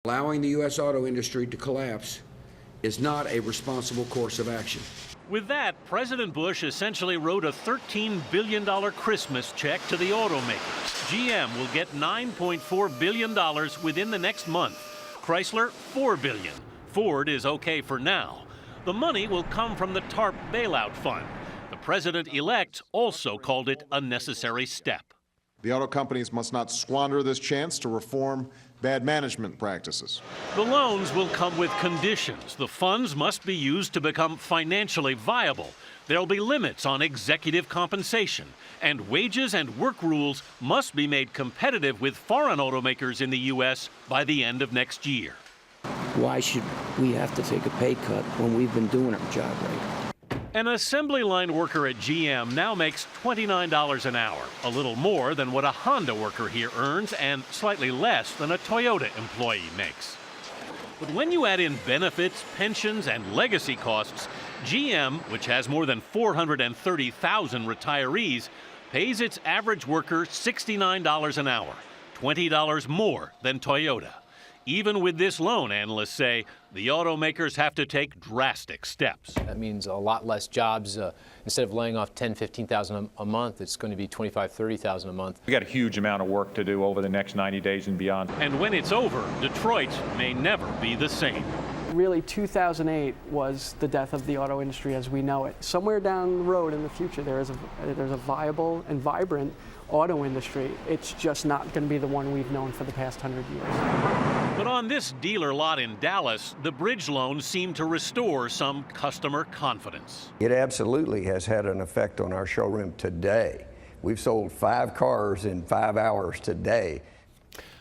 Allowing the U.S. auto industry to collapse is not a responsible course of action. With that, President Bush essentially wrote a $13 billion Christmas check to the automakers. GM will get $9.4 billion within the next month. Chrysler, $4 billion. Ford is okay for now. The money will come from the TARP bailout fund. The president-elect also called it a necessary step. The auto companies must not squander this chance to reform bad management practices. The loans will come with conditions. The funds must be used to become financially viable. There'll be limits on executive compensation, and wages and work rules must be made competitive with foreign automakers in the U.S. by the end of next year. Why should we have to take a pay cut when we've been doing our job right? An assembly line worker at GM now makes $29 an hour, a little more than what a Honda worker here earns and slightly less than a Toyota employee makes. But when you add in benefits, pensions, and legacy costs, GM, which has more than 430,000 retirees, pays its average worker $69 an hour, $20 more than Toyota. Even with this loan, analysts say, the automakers have to take drastic steps. That means a lot less jobs. Instead of laying off 10,000, 15,000 a month, it's going to be 25,000, 30,000 a month. We've got a huge amount of work to do over the next 90 days and beyond. And when it's over, Detroit may never be the same. Really, 2008 was the death of the auto industry as we know it. Somewhere down the road in the future, there's a viable and vibrant auto industry. It's just not going to be the one we've known for the past 100 years. But on this dealer lot in Dallas, the bridge loans seem to restore some customer confidence. It absolutely has had an effect on our showroom today. We've sold 5 cars in 5 hours today.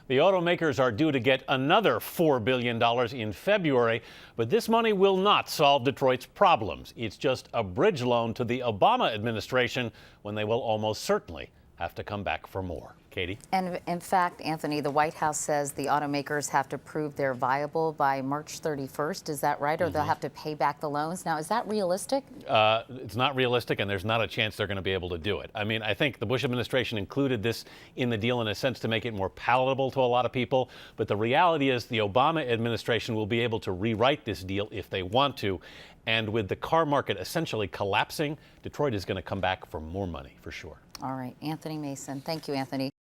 The automakers are due to get another $4 billion in February, but this money will not solve Detroit's problems. It's just a bridge loan to the Obama administration when they will almost certainly have to come back for more. Katie? And in fact, Anthony, the White House says the automakers have to prove they're viable by March 31st. Is that right? Or they'll have to pay back the loans. Now, is that realistic? It's not realistic, and there's not a chance they're going to be able to do it. I mean, I think the Bush administration included this in the deal in a sense to make it more palatable to a lot of people. But the reality is the Obama administration will be able to rewrite this deal if they want to. And with the car market essentially collapsing, Detroit is going to come back for more money, for sure. All right. Anthony Mason. Thank you, Anthony.